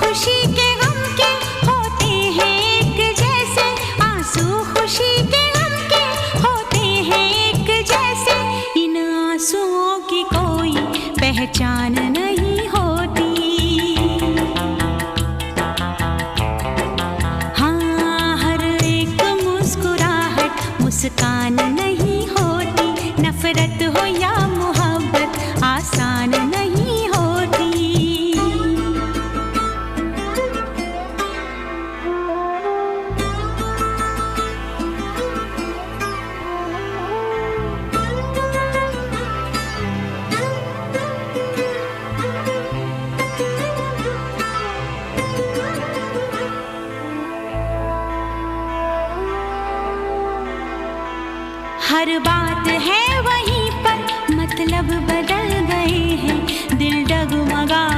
खुशी के गम के होते हैं एक जैसे, आंसू खुशी के गम के होते हैं एक जैसे। इन आंसुओं की कोई पहचान नहीं होती। हाँ, हर एक मुस्कुराहट मुस्कान नहीं होती। नफरत हो या मोहब्बत आसान नहीं होती। हर बात है